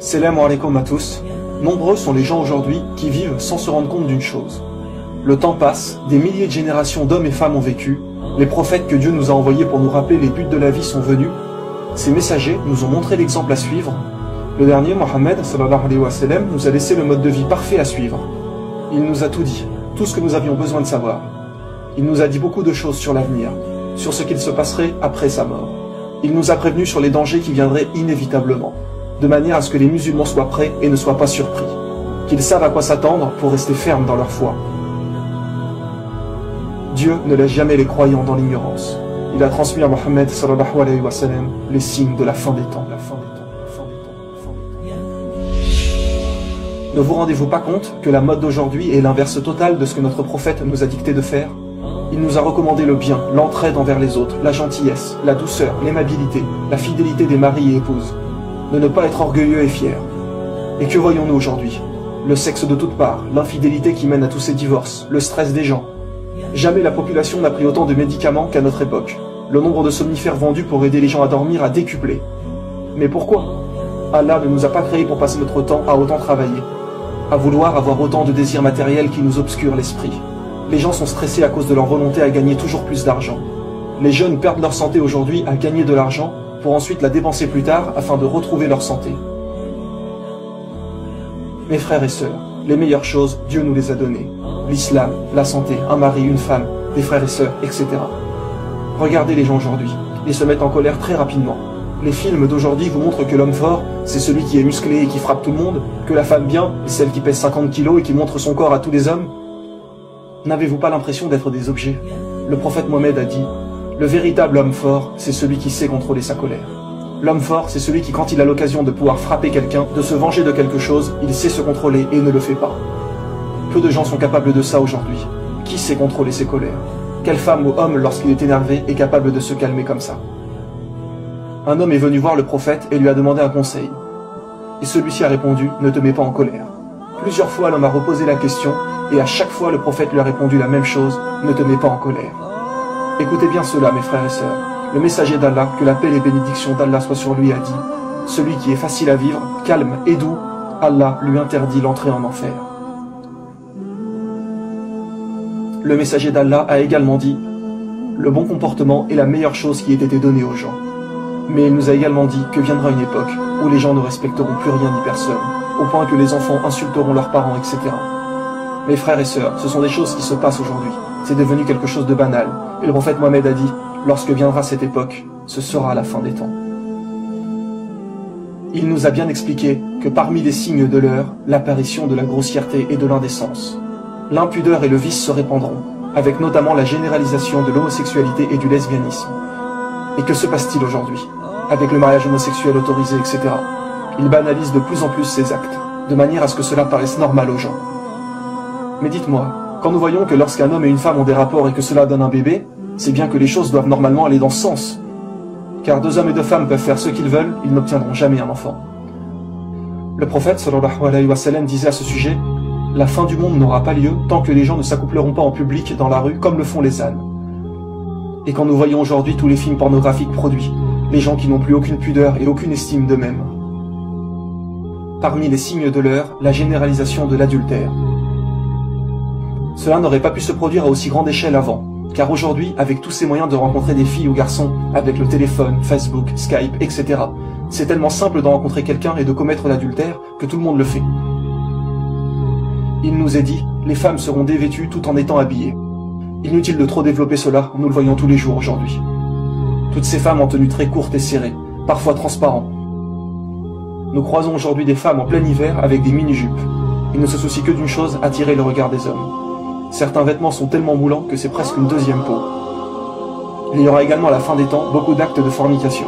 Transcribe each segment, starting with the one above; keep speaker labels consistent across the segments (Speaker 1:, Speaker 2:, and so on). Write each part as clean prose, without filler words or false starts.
Speaker 1: Salam alaikum à tous. Nombreux sont les gens aujourd'hui qui vivent sans se rendre compte d'une chose. Le temps passe, des milliers de générations d'hommes et femmes ont vécu, les prophètes que Dieu nous a envoyés pour nous rappeler les buts de la vie sont venus, ces messagers nous ont montré l'exemple à suivre. Le dernier, Mohammed sallallahu alayhi wa sallam, nous a laissé le mode de vie parfait à suivre. Il nous a tout dit, tout ce que nous avions besoin de savoir. Il nous a dit beaucoup de choses sur l'avenir, sur ce qu'il se passerait après sa mort. Il nous a prévenus sur les dangers qui viendraient inévitablement, de manière à ce que les musulmans soient prêts et ne soient pas surpris, qu'ils savent à quoi s'attendre pour rester fermes dans leur foi. Dieu ne laisse jamais les croyants dans l'ignorance. Il a transmis à Mohammed sallallahu alayhi wa sallam les signes de la fin des temps. Ne vous rendez-vous pas compte que la mode d'aujourd'hui est l'inverse total de ce que notre prophète nous a dicté de faire? Il nous a recommandé le bien, l'entraide envers les autres, la gentillesse, la douceur, l'aimabilité, la fidélité des maris et épouses, de ne pas être orgueilleux et fiers. Et que voyons-nous aujourd'hui? Le sexe de toutes parts, l'infidélité qui mène à tous ces divorces, le stress des gens. Jamais la population n'a pris autant de médicaments qu'à notre époque. Le nombre de somnifères vendus pour aider les gens à dormir a décuplé. Mais pourquoi? Allah ne nous a pas créés pour passer notre temps à autant travailler, à vouloir avoir autant de désirs matériels qui nous obscurent l'esprit. Les gens sont stressés à cause de leur volonté à gagner toujours plus d'argent. Les jeunes perdent leur santé aujourd'hui à gagner de l'argent pour ensuite la dépenser plus tard afin de retrouver leur santé. Mes frères et sœurs, les meilleures choses, Dieu nous les a données. L'islam, la santé, un mari, une femme, des frères et sœurs, etc. Regardez les gens aujourd'hui, ils se mettent en colère très rapidement. Les films d'aujourd'hui vous montrent que l'homme fort, c'est celui qui est musclé et qui frappe tout le monde, que la femme bien, est celle qui pèse 50 kilos et qui montre son corps à tous les hommes. N'avez-vous pas l'impression d'être des objets? Le prophète Mohammed a dit, le véritable homme fort, c'est celui qui sait contrôler sa colère. L'homme fort, c'est celui qui, quand il a l'occasion de pouvoir frapper quelqu'un, de se venger de quelque chose, il sait se contrôler et ne le fait pas. Peu de gens sont capables de ça aujourd'hui. Qui sait contrôler ses colères? Quelle femme ou homme, lorsqu'il est énervé, est capable de se calmer comme ça? Un homme est venu voir le prophète et lui a demandé un conseil. Et celui-ci a répondu, ne te mets pas en colère. Plusieurs fois l'homme a reposé la question, et à chaque fois le prophète lui a répondu la même chose, ne te mets pas en colère. Écoutez bien cela, mes frères et sœurs. Le messager d'Allah, que la paix et les bénédictions d'Allah soient sur lui, a dit, celui qui est facile à vivre, calme et doux, Allah lui interdit l'entrée en enfer. Le messager d'Allah a également dit, le bon comportement est la meilleure chose qui ait été donnée aux gens. Mais il nous a également dit que viendra une époque où les gens ne respecteront plus rien ni personne, au point que les enfants insulteront leurs parents, etc. Mes frères et sœurs, ce sont des choses qui se passent aujourd'hui. C'est devenu quelque chose de banal. Et le prophète Mohammed a dit, lorsque viendra cette époque, ce sera la fin des temps. Il nous a bien expliqué que parmi les signes de l'heure, l'apparition de la grossièreté et de l'indécence. L'impudeur et le vice se répandront, avec notamment la généralisation de l'homosexualité et du lesbianisme. Et que se passe-t-il aujourd'hui, avec le mariage homosexuel autorisé, etc. Ils banalisent de plus en plus ces actes, de manière à ce que cela paraisse normal aux gens. Mais dites-moi, quand nous voyons que lorsqu'un homme et une femme ont des rapports et que cela donne un bébé, c'est bien que les choses doivent normalement aller dans ce sens. Car deux hommes et deux femmes peuvent faire ce qu'ils veulent, ils n'obtiendront jamais un enfant. Le prophète sallallahu alayhi wa sallam disait à ce sujet, la fin du monde n'aura pas lieu tant que les gens ne s'accoupleront pas en public dans la rue comme le font les ânes. Et quand nous voyons aujourd'hui tous les films pornographiques produits, les gens qui n'ont plus aucune pudeur et aucune estime d'eux-mêmes. Parmi les signes de l'heure, la généralisation de l'adultère. Cela n'aurait pas pu se produire à aussi grande échelle avant, car aujourd'hui, avec tous ces moyens de rencontrer des filles ou garçons, avec le téléphone, Facebook, Skype, etc., c'est tellement simple de rencontrer quelqu'un et de commettre l'adultère que tout le monde le fait. Il nous est dit, les femmes seront dévêtues tout en étant habillées. Inutile de trop développer cela, nous le voyons tous les jours aujourd'hui. Toutes ces femmes en tenue très courte et serrée, parfois transparent. Nous croisons aujourd'hui des femmes en plein hiver avec des mini-jupes. Ils ne se soucient que d'une chose, attirer le regard des hommes. Certains vêtements sont tellement moulants que c'est presque une deuxième peau. Il y aura également à la fin des temps beaucoup d'actes de fornication.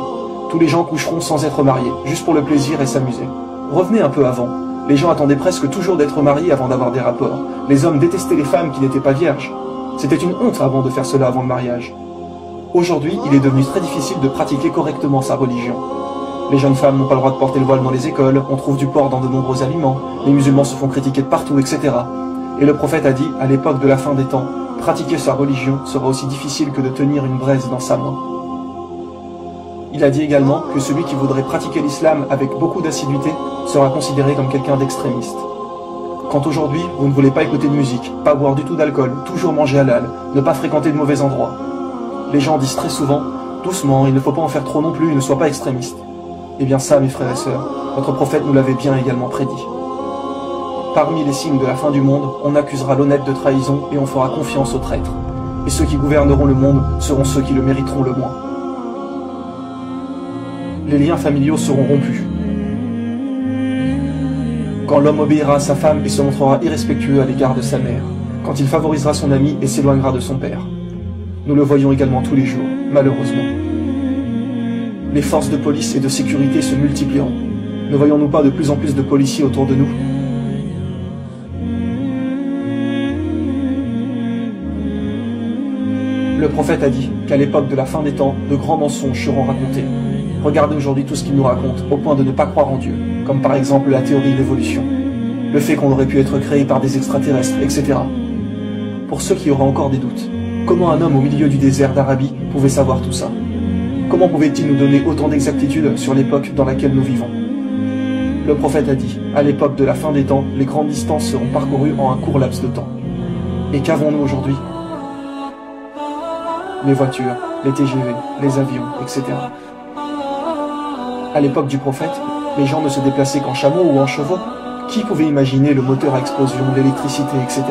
Speaker 1: Tous les gens coucheront sans être mariés, juste pour le plaisir et s'amuser. Revenez un peu avant. Les gens attendaient presque toujours d'être mariés avant d'avoir des rapports. Les hommes détestaient les femmes qui n'étaient pas vierges. C'était une honte avant de faire cela avant le mariage. Aujourd'hui, il est devenu très difficile de pratiquer correctement sa religion. Les jeunes femmes n'ont pas le droit de porter le voile dans les écoles, on trouve du porc dans de nombreux aliments, les musulmans se font critiquer de partout, etc. Et le prophète a dit, à l'époque de la fin des temps, pratiquer sa religion sera aussi difficile que de tenir une braise dans sa main. Il a dit également que celui qui voudrait pratiquer l'islam avec beaucoup d'assiduité sera considéré comme quelqu'un d'extrémiste. Quand aujourd'hui, vous ne voulez pas écouter de musique, pas boire du tout d'alcool, toujours manger halal, ne pas fréquenter de mauvais endroits, les gens disent très souvent, doucement, il ne faut pas en faire trop non plus, ne sois pas extrémiste. Eh bien ça, mes frères et sœurs, notre prophète nous l'avait bien également prédit. Parmi les signes de la fin du monde, on accusera l'honnête de trahison et on fera confiance aux traîtres. Et ceux qui gouverneront le monde seront ceux qui le mériteront le moins. Les liens familiaux seront rompus. Quand l'homme obéira à sa femme et se montrera irrespectueux à l'égard de sa mère, quand il favorisera son ami et s'éloignera de son père. Nous le voyons également tous les jours, malheureusement. Les forces de police et de sécurité se multiplieront. Ne voyons-nous pas de plus en plus de policiers autour de nous? Le prophète a dit qu'à l'époque de la fin des temps, de grands mensonges seront racontés. Regardez aujourd'hui tout ce qu'il nous raconte, au point de ne pas croire en Dieu, comme par exemple la théorie de l'évolution, le fait qu'on aurait pu être créé par des extraterrestres, etc. Pour ceux qui auraient encore des doutes, comment un homme au milieu du désert d'Arabie pouvait savoir tout ça? Comment pouvait-il nous donner autant d'exactitude sur l'époque dans laquelle nous vivons? Le prophète a dit, à l'époque de la fin des temps, les grandes distances seront parcourues en un court laps de temps. Et qu'avons-nous aujourd'hui? Les voitures, les TGV, les avions, etc. À l'époque du prophète, les gens ne se déplaçaient qu'en chameaux ou en chevaux. Qui pouvait imaginer le moteur à explosion, l'électricité, etc.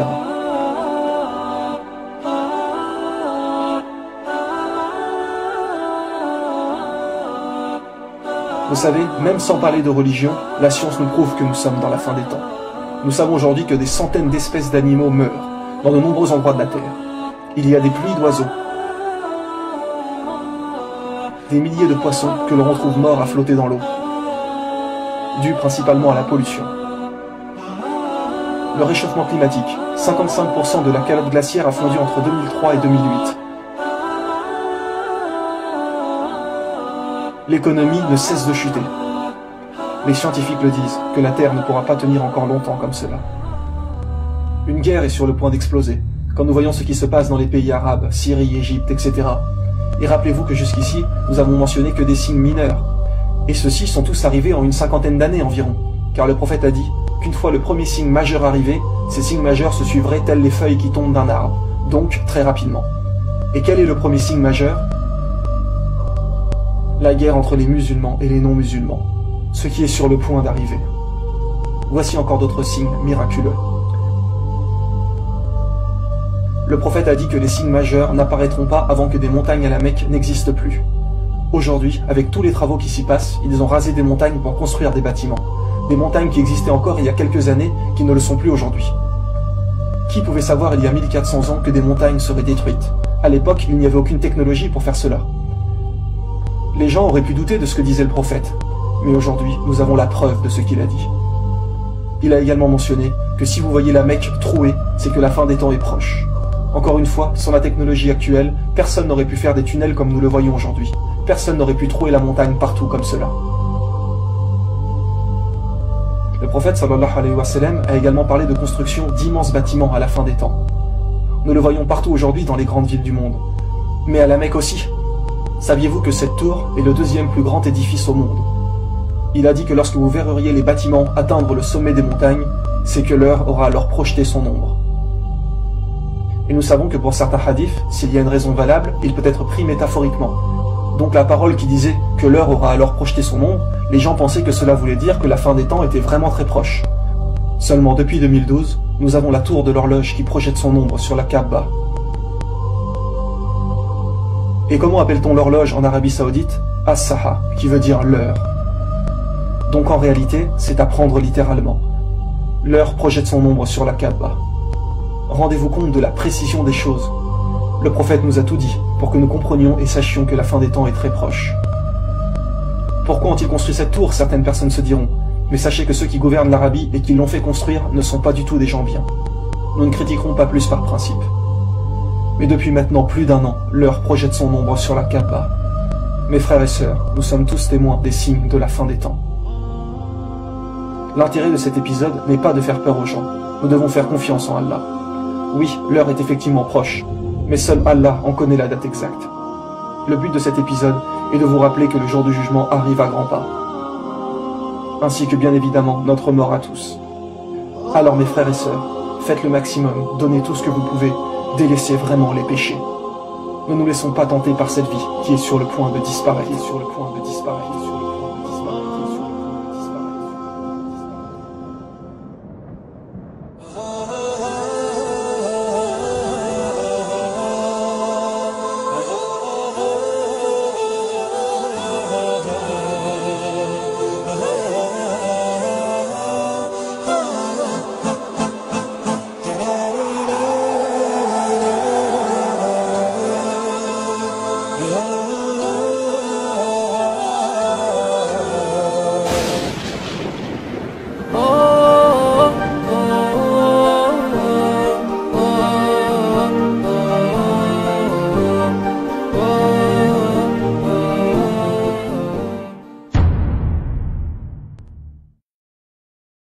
Speaker 1: Vous savez, même sans parler de religion, la science nous prouve que nous sommes dans la fin des temps. Nous savons aujourd'hui que des centaines d'espèces d'animaux meurent dans de nombreux endroits de la Terre. Il y a des pluies d'oiseaux, des milliers de poissons que l'on retrouve morts à flotter dans l'eau, dû principalement à la pollution. Le réchauffement climatique, 55% de la calotte glaciaire a fondu entre 2003 et 2008. L'économie ne cesse de chuter. Les scientifiques le disent, que la Terre ne pourra pas tenir encore longtemps comme cela. Une guerre est sur le point d'exploser, quand nous voyons ce qui se passe dans les pays arabes, Syrie, Égypte, etc. Et rappelez-vous que jusqu'ici, nous avons mentionné que des signes mineurs. Et ceux-ci sont tous arrivés en une cinquantaine d'années environ, car le prophète a dit qu'une fois le premier signe majeur arrivé, ces signes majeurs se suivraient tels les feuilles qui tombent d'un arbre, donc très rapidement. Et quel est le premier signe majeur? La guerre entre les musulmans et les non-musulmans, ce qui est sur le point d'arriver. Voici encore d'autres signes miraculeux. Le prophète a dit que les signes majeurs n'apparaîtront pas avant que des montagnes à la Mecque n'existent plus. Aujourd'hui, avec tous les travaux qui s'y passent, ils ont rasé des montagnes pour construire des bâtiments. Des montagnes qui existaient encore il y a quelques années, qui ne le sont plus aujourd'hui. Qui pouvait savoir il y a 1400 ans que des montagnes seraient détruites? À l'époque, il n'y avait aucune technologie pour faire cela. Les gens auraient pu douter de ce que disait le prophète, mais aujourd'hui, nous avons la preuve de ce qu'il a dit. Il a également mentionné que si vous voyez la Mecque trouée, c'est que la fin des temps est proche. Encore une fois, sans la technologie actuelle, personne n'aurait pu faire des tunnels comme nous le voyons aujourd'hui. Personne n'aurait pu trouer la montagne partout comme cela. Le prophète sallallahu alayhi wa sallam a également parlé de construction d'immenses bâtiments à la fin des temps. Nous le voyons partout aujourd'hui dans les grandes villes du monde. Mais à la Mecque aussi. Saviez-vous que cette tour est le deuxième plus grand édifice au monde? Il a dit que lorsque vous verriez les bâtiments atteindre le sommet des montagnes, c'est que l'heure aura alors projeté son ombre. Et nous savons que pour certains hadiths, s'il y a une raison valable, il peut être pris métaphoriquement. Donc la parole qui disait que l'heure aura alors projeté son ombre, les gens pensaient que cela voulait dire que la fin des temps était vraiment très proche. Seulement depuis 2012, nous avons la tour de l'horloge qui projette son ombre sur la Kaaba. Et comment appelle-t-on l'horloge en Arabie Saoudite? As-Saha, qui veut dire l'heure. Donc en réalité, c'est à prendre littéralement. L'heure projette son ombre sur la Kaaba. Rendez-vous compte de la précision des choses. Le prophète nous a tout dit, pour que nous comprenions et sachions que la fin des temps est très proche. Pourquoi ont-ils construit cette tour? Certaines personnes se diront. Mais sachez que ceux qui gouvernent l'Arabie et qui l'ont fait construire ne sont pas du tout des gens bien. Nous ne critiquerons pas plus par principe. Mais depuis maintenant plus d'un an, l'heure projette son ombre sur la Kaaba. Mes frères et sœurs, nous sommes tous témoins des signes de la fin des temps. L'intérêt de cet épisode n'est pas de faire peur aux gens. Nous devons faire confiance en Allah. Oui, l'heure est effectivement proche, mais seul Allah en connaît la date exacte. Le but de cet épisode est de vous rappeler que le jour du jugement arrive à grands pas. ainsi que bien évidemment notre mort à tous. Alors mes frères et sœurs, faites le maximum, donnez tout ce que vous pouvez, délaissez vraiment les péchés. Ne nous laissons pas tenter par cette vie qui est sur le point de disparaître.